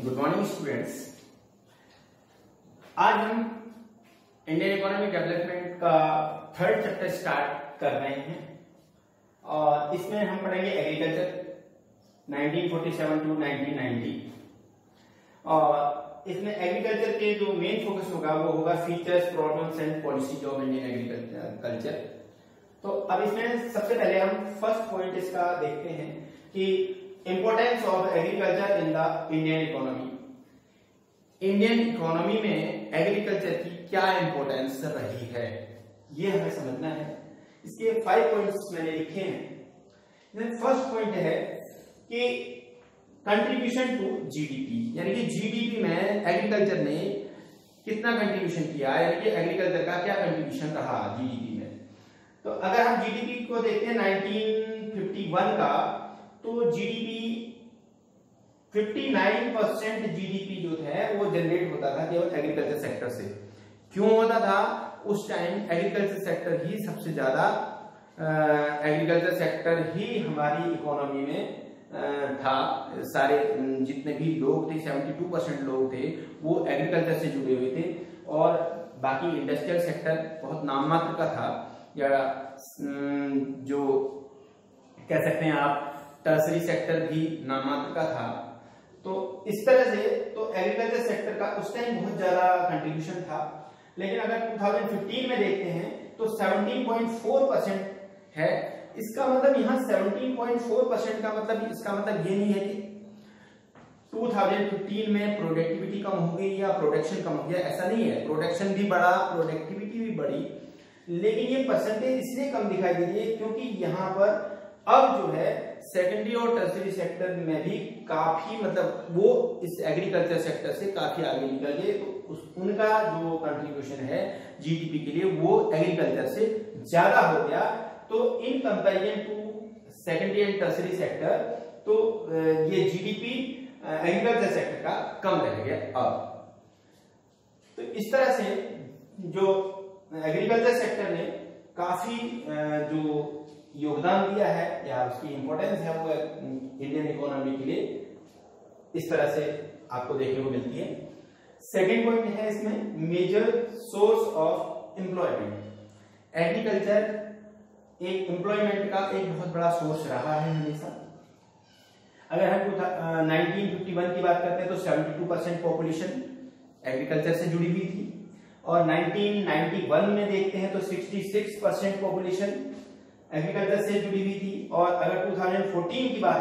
Good morning students. आज हम Indian economic development का थर्ड चैप्टर स्टार्ट कर रहे हैं और इसमें हम पढ़ेंगे एग्रीकल्चर 1947 टू 1990 और इसमें एग्रीकल्चर के जो मेन फोकस होगा वो होगा features, problems and policies of Indian agriculture. तो अब इसमें सबसे पहले हम फर्स्ट पॉइंट इसका देखते हैं कि importance of agriculture in the Indian economy. Indian economy में एग्रीकल्चर की क्या इंपोर्टेंस रही है ये हमें समझना है। इसके 5 पॉइंट्स मैंने लिखे हैं। फर्स्ट पॉइंट है कि कंट्रीब्यूशन टू जीडीपी, यानी कि जीडीपी में एग्रीकल्चर ने कितना कंट्रीब्यूशन किया, यानी कि एग्रीकल्चर का क्या कंट्रीब्यूशन रहा जीडीपी में। तो अगर हम जीडीपी को देखते हैं 1951 का, तो जीडीपी 59% जीडीपी जो है वो जनरेट होता था केवल एग्रीकल्चर सेक्टर से। क्यों होता था? उस टाइम एग्रीकल्चर सेक्टर ही सबसे ज्यादा एग्रीकल्चर सेक्टर ही हमारी इकोनॉमी में था। सारे जितने भी लोग थे 72% लोग थे वो एग्रीकल्चर से जुड़े हुए थे और बाकी इंडस्ट्रियल सेक्टर बहुत नाममात्र का था, या जो कह सकते हैं आप टर्सरी सेक्टर भी नाममात्र का था। तो इस तरह से तो एग्रीकल्चर सेक्टर का उस टाइम बहुत ज्यादा कंट्रीब्यूशन था। लेकिन अगर 2015 में देखते हैं तो 17.4% है। इसका मतलब यहाँ 17.4% का मतलब, इसका मतलब ये नहीं है कि 2015 में प्रोडक्टिविटी कम हो गई या प्रोडक्शन कम हो गया, ऐसा नहीं है। प्रोडक्शन भी बढ़ा, प्रोडक्टिविटी भी बढ़ी, लेकिन ये परसेंटेज इसलिए कम दिखाई दे रही है क्योंकि यहाँ पर अब जो है सेकेंडरी और टर्सरी सेक्टर में भी काफी, मतलब वो इस एग्रीकल्चर सेक्टर से काफी आगे निकल गए। तो उनका जो कंट्रीब्यूशन है जीडीपी के लिए वो एग्रीकल्चर से ज्यादा हो गया। तो in comparison to secondary and tertiary sector, तो ये जीडीपी एग्रीकल्चर सेक्टर का कम रह गया अब। तो इस तरह से जो एग्रीकल्चर सेक्टर ने काफी जो योगदान दिया है या उसकी इंपॉर्टेंस है वो इंडियन इकोनॉमी के लिए इस तरह से आपको देखने को मिलती है। सेकंड पॉइंट है इसमें major source of employment. Agriculture एक एम्प्लॉयमेंट का एक बहुत बड़ा सोर्स रहा है हमेशा। अगर हम 1951 की बात करते हैं तो 72% पॉपुलेशन एग्रीकल्चर से जुड़ी हुई थी और 1991 में देखते हैं तो 66% पॉपुलेशन एग्रीकल्चर से जुड़ी हुई थी। और अगर 2014 की बात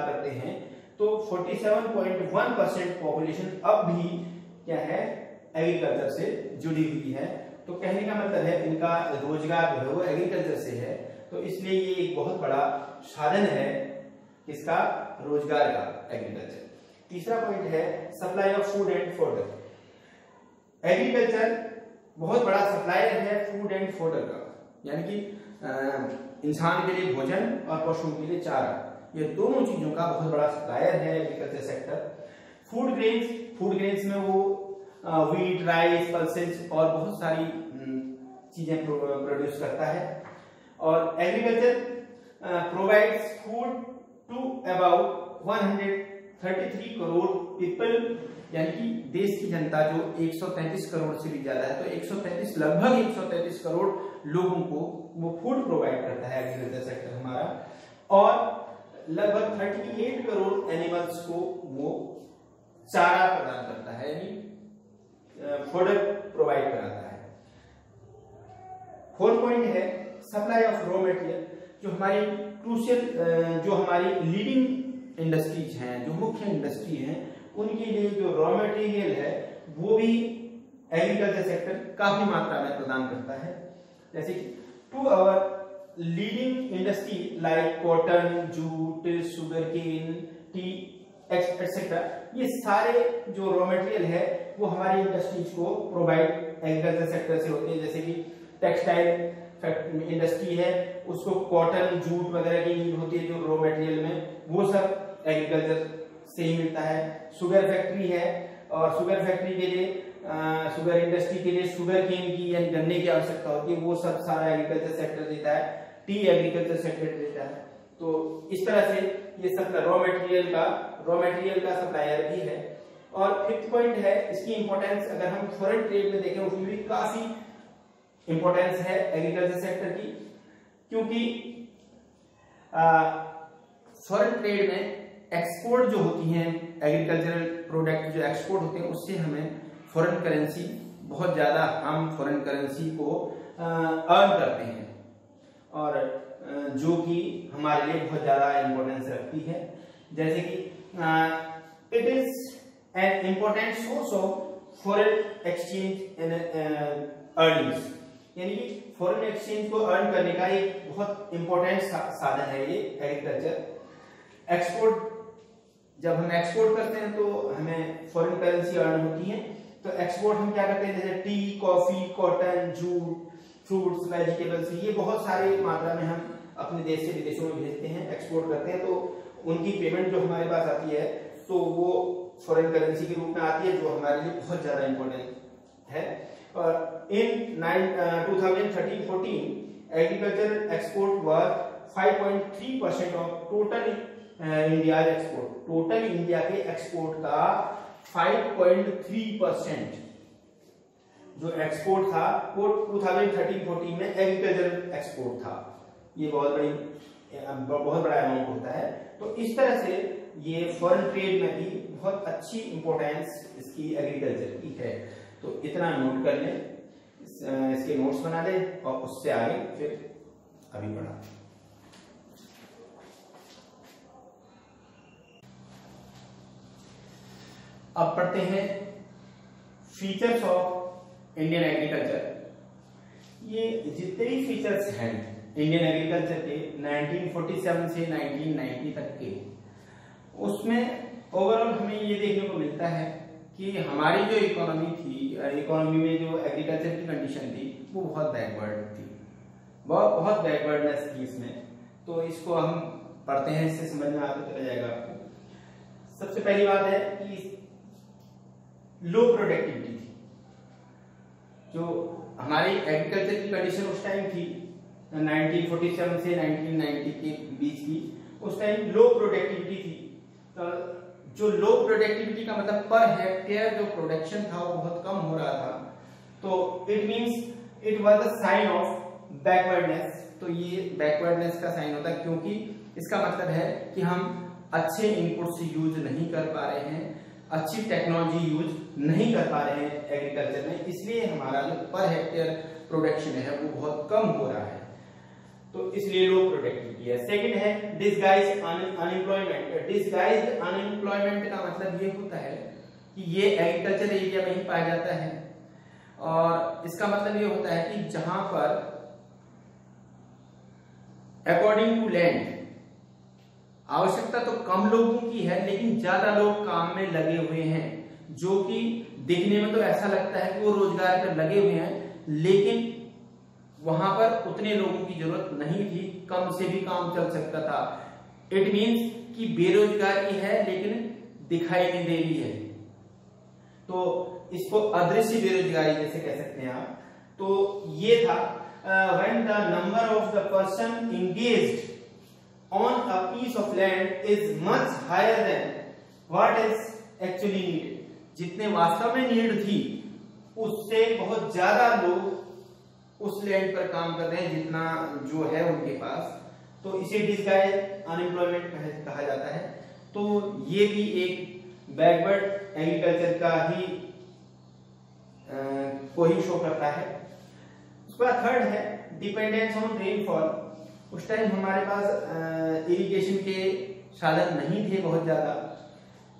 करते हैं तो 47.1% पॉपुलेशन अब भी क्या है, एग्रीकल्चर से जुड़ी हुई है। तो कहने का मतलब है इनका रोजगार जो है वो एग्रीकल्चर से है। तो इसलिए ये एक बहुत बड़ा साधन है किसका, रोजगार का, एग्रीकल्चर। तीसरा पॉइंट है supply of food and fodder. Agriculture बहुत बड़ा सप्लायर है फूड एंड फोडर का, यानी कि इंसान के लिए भोजन और पशुओं के लिए चारा, ये दोनों चीजों का बहुत बड़ा सप्लायर है एग्रीकल्चर सेक्टर। फूड ग्रेन्स में वो व्हीट, राइस, पल्सेस और बहुत सारी चीजें प्रोड्यूस करता है। और agriculture provides food to about 133 crore people, यानी कि देश की जनता जो 133 करोड़ से भी ज्यादा है, तो लगभग 133 करोड़ लोगों को वो फूड प्रोवाइड करता है एग्रीकल्चर सेक्टर हमारा। और लगभग 38 करोड़ एनिमल्स को वो चारा प्रदान करता है, यानी फोडर प्रोवाइड कराता है। फोर्थ पॉइंट है सप्लाई ऑफ रॉ मटेरियल। जो हमारी क्रूशियल, जो हमारी लीडिंग इंडस्ट्रीज हैं, जो मुख्य इंडस्ट्री हैं, उनके लिए जो रॉ मटेरियल है वो भी एग्रीकल्चर सेक्टर काफी मात्रा में प्रदान करता है। जैसे to our leading industry like cotton, jute, sugar cane, tea etcetera, ये सारे जो रॉ मटेरियल है वो हमारी इंडस्ट्रीज को प्रोवाइड एग्रीकल्चर सेक्टर से होते हैं। जैसे कि टेक्सटाइल इंडस्ट्री है, उसको कॉटन, जूट वगैरह की नीड होती है जो रॉ मटेरियल में, वो सब एग्रीकल्चर से ही मिलता है। शुगर फैक्ट्री है और शुगर फैक्ट्री के लिए, शुगर इंडस्ट्री के लिए शुगर केन की यानी गन्ने की आवश्यकता होती है, वो सब सारा एग्रीकल्चर सेक्टर देता है। टी एग्रीकल्चर सेक्टर देता है। तो इस तरह से ये सब रॉ मटेरियल का सप्लायर भी है। और फिफ्थ पॉइंट है इसकी इंपॉर्टेंस, अगर हम फॉरेन ट्रेड में देखें उसमें भी काफी इंपॉर्टेंस है एग्रीकल्चर सेक्टर की, क्योंकि फॉरेन ट्रेड में एक्सपोर्ट जो होती हैं, एग्रीकल्चरल प्रोडक्ट जो एक्सपोर्ट होते हैं उससे हमें फॉरेन करेंसी बहुत ज्यादा, हम फॉरेन करेंसी को अर्न करते हैं, और जो कि हमारे लिए बहुत ज्यादा इंपॉर्टेंस रखती है। जैसे कि it is an important source of foreign exchange earnings, यानी कि फॉरेन एक्सचेंज को अर्न करने का एक बहुत इंपॉर्टेंट साधन है ये एग्रीकल्चर। एक्सपोर्ट, जब हम एक्सपोर्ट करते हैं तो हमें फॉरेन करेंसी अर्न होती है। तो एक्सपोर्ट हम क्या करते हैं, जैसे T, coffee, cotton, jute, fruits, vegetables, ये बहुत सारी मात्रा में हम अपने देश से विदेशों में भेजते हैं, एक्सपोर्ट करते हैं। तो उनकी पेमेंट जो हमारे पास आती है तो वो फॉरेन करेंसी के रूप में आती है, जो हमारे लिए बहुत ज्यादा इंपॉर्टेंट है। और इन 2013-14 agriculture export was 5.3% of total India export. Total India के एक्सपोर्ट का 5.3% जो एक्सपोर्ट था वो 2013-14 में एग्रीकल्चर एक्सपोर्ट था। ये बहुत बड़ा अमाउंट होता है। तो इस तरह से ये फॉरेन ट्रेड में भी बहुत अच्छी इंपॉर्टेंस इसकी एग्रीकल्चर की है। तो इतना नोट कर लें, इसके नोट्स बना लें और उससे आगे फिर अभी बढ़ा। अब पढ़ते हैं फीचर्स ऑफ इंडियन एग्रीकल्चर। ये जितने भी फीचर्स हैं इंडियन एग्रीकल्चर के 1947 से 1990 तक के, उसमें ओवरऑल हमें ये देखने को मिलता है कि हमारी जो इकोनॉमी थी, इकोनॉमी में जो एग्रीकल्चर की कंडीशन थी वो बहुत बैकवर्ड थी, बहुत बैकवर्डनेस थी इसमें। तो इसको हम पढ़ते हैं, इससे समझ में आता चला जाएगा आपको। सबसे पहली बात है कि लो प्रोडक्टिविटी थी। जो हमारी एग्रीकल्चर की कंडीशन उस टाइम थी 1947 से 1990 के बीच की, उस टाइम लो प्रोडक्टिविटी थी। तो जो लो प्रोडक्टिविटी का मतलब पर हेक्टेयर जो प्रोडक्शन था वो बहुत कम हो रहा था। तो it means it was the sign of backwardness. तो ये बैकवर्डनेस का साइन होता है, क्योंकि इसका मतलब है कि हम अच्छे इनपुट्स यूज नहीं कर पा रहे हैं, अच्छी टेक्नोलॉजी यूज नहीं कर पा रहे हैं एग्रीकल्चर में, इसलिए हमारा जो पर हेक्टेयर प्रोडक्शन है वो बहुत कम हो रहा है। तो इसलिए लो प्रोडक्टिविटी है। सेकंड है डिसगाइज्ड अनएम्प्लॉयमेंट। डिसगाइज्ड अनएम्प्लॉयमेंट का मतलब ये होता है कि ये एग्रीकल्चर एरिया में ही पाया जाता है, और इसका मतलब ये होता है कि जहां पर अकॉर्डिंग टू लैंड आवश्यकता तो कम लोगों की है लेकिन ज्यादा लोग काम में लगे हुए हैं, जो कि देखने में तो ऐसा लगता है कि वो रोजगार पर लगे हुए हैं, लेकिन वहां पर उतने लोगों की जरूरत नहीं थी, कम से भी काम चल सकता था। इट मींस कि बेरोजगारी है लेकिन दिखाई नहीं दे रही है, तो इसको अदृश्य बेरोजगारी जैसे कह सकते हैं आप। तो ये था when the number of the person engaged on a piece of land is much higher than what is actually needed। जितने वास्तव में नीड थी उससे बहुत ज्यादा लोग उस लैंड पर काम कर रहे हैं जितना जो है उनके पास, तो इसे डिसगाइज अनएम्प्लॉयमेंट कहा जाता है। तो ये भी एक बैकवर्ड एग्रीकल्चर का ही को ही शो करता है। उसके बाद थर्ड है डिपेंडेंस ऑन रेनफॉल। उस टाइम हमारे पास इरिगेशन के साधन नहीं थे बहुत ज्यादा,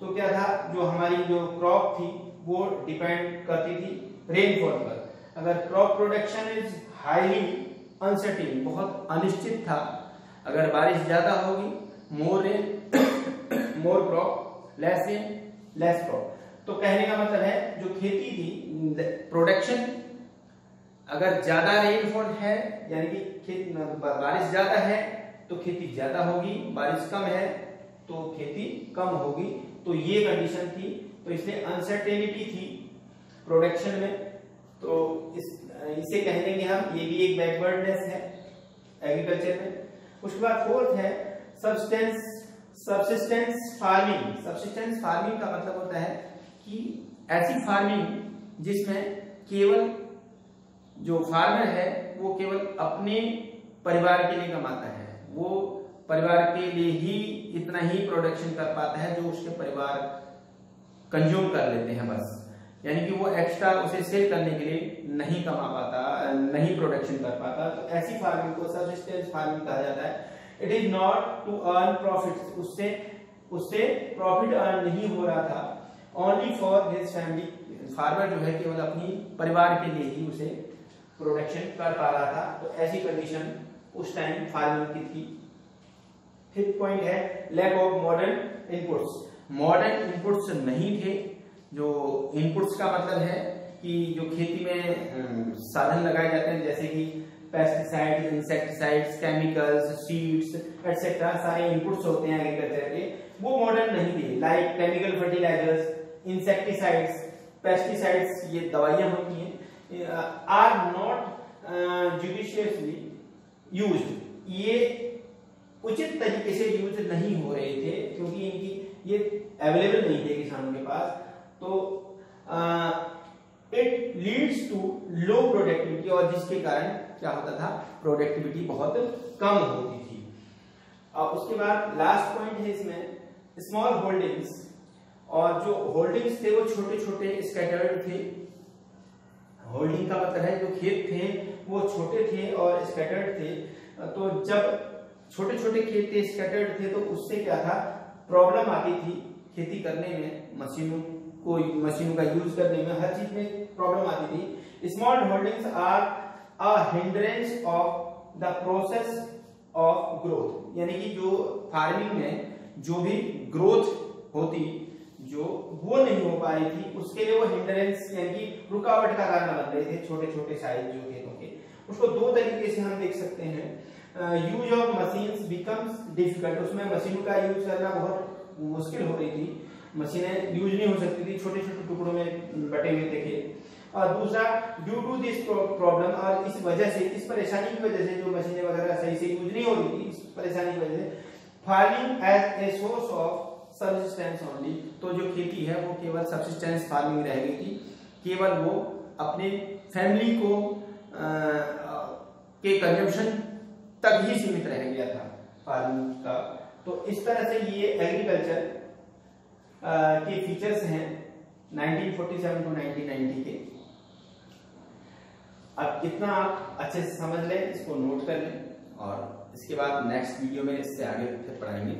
तो क्या था, जो हमारी जो क्रॉप थी वो डिपेंड करती थी रेनफॉल पर। अगर crop production is highly uncertain, बहुत अनिश्चित था, अगर बारिश ज्यादा होगी मोर rain more crop, less rain less crop. तो कहने का मतलब है जो खेती थी प्रोडक्शन, अगर ज्यादा रेनफॉल है यानी कि बारिश ज्यादा है तो खेती ज्यादा होगी, बारिश कम है तो खेती कम होगी। तो ये कंडीशन थी, तो इसलिए अनसर्टेनिटी थी प्रोडक्शन में। तो इसे कह देंगे हम, ये भी एक बैकवर्डनेस है एग्रीकल्चर में। उसके बाद फोर्थ है सबसिस्टेंस फार्मिंग का मतलब होता है कि ऐसी फार्मिंग जिसमें केवल जो फार्मर है वो केवल अपने परिवार के लिए कमाता है, वो परिवार के लिए ही इतना ही प्रोडक्शन कर पाता है जो उसके परिवार कंज्यूम कर लेते हैं बस, यानी कि वो एक्स्ट्रा उसे सेल करने के लिए नहीं कमा पाता, नहीं प्रोडक्शन कर पाता। तो ऐसी फार्मिंग को सबसिस्टेंस फार्मिंग कहा जाता है। It is not to earn profit, उससे प्रॉफिट अर्न नहीं हो रहा था, only for his family. Farmer जो है केवल अपनी परिवार के लिए ही उसे प्रोडक्शन कर पा रहा था। तो ऐसी कंडीशन उस टाइम फार्मिंग की थी। फिफ्थ पॉइंट है lack of modern inputs. Modern inputs नहीं थे। जो इनपुट्स का मतलब है कि जो खेती में साधन लगाए जाते हैं जैसे कि pesticides, insecticides, chemicals, seeds etcetera, सारे इनपुट्स होते हैं एग्रीकल्चर के, वो मॉडर्न नहीं थे। Like chemical fertilisers, insecticides, pesticides, ये दवाइयां होती हैं, आर नॉट जुडिशियसली यूज्ड। ये उचित तरीके से यूज नहीं हो रहे थे क्योंकि इनकी ये अवेलेबल नहीं थे किसानों के पास। तो it leads to low productivity, और जिसके कारण क्या होता था, प्रोडक्टिविटी बहुत कम होती थी। और उसके बाद लास्ट पॉइंट है इसमें स्मॉल होल्डिंग्स, और जो होल्डिंग्स थे वो छोटे छोटे स्कैटर्ड थे। होल्डिंग का मतलब है जो खेत थे वो छोटे थे और स्कैटर्ड थे। तो जब छोटे छोटे खेत थे, स्कैटर्ड थे, तो उससे क्या था, प्रॉब्लम आती थी खेती करने में, मशीनों का यूज करने में, हर चीज में प्रॉब्लम आती थी। Small holdings are a hindrance of the process of growth, यानी कि जो फार्मिंग में जो भी ग्रोथ होती जो वो नहीं हो पा रही थी, उसके लिए वो हिंड्रेंस यानी कि रुकावट का कारण बन रहे थे छोटे छोटे साइज जो खेतों के। उसको दो तरीके से हम देख सकते हैं। Use of machines becomes difficult, उसमें मशीनों का यूज करना बहुत मुश्किल हो रही थी, मशीनें यूज नहीं हो सकती थी, छोटे छोटे टुकड़ों में बटे हुए थे खेत। और दूसरा ड्यू टू दिस प्रॉब्लम, और इस वजह से, इस परेशानी की वजह से, जो मशीनें वगैरह सही से यूज नहीं हो रही थी, इस परेशानी की वजह से farming as a source of subsistence only, तो जो खेती है वो केवल सबसिस्टेंस फार्मिंग रह गई थी, केवल वो अपने फैमिली को के कंजम्पशन तक ही सीमित रह गया था फार्मिंग का। तो इस तरह से ये एग्रीकल्चर के फीचर्स हैं 1947 टू 1990 के। अब इतना आप अच्छे से समझ लें, इसको नोट कर लें, और इसके बाद नेक्स्ट वीडियो में इससे आगे फिर पढ़ाएंगे।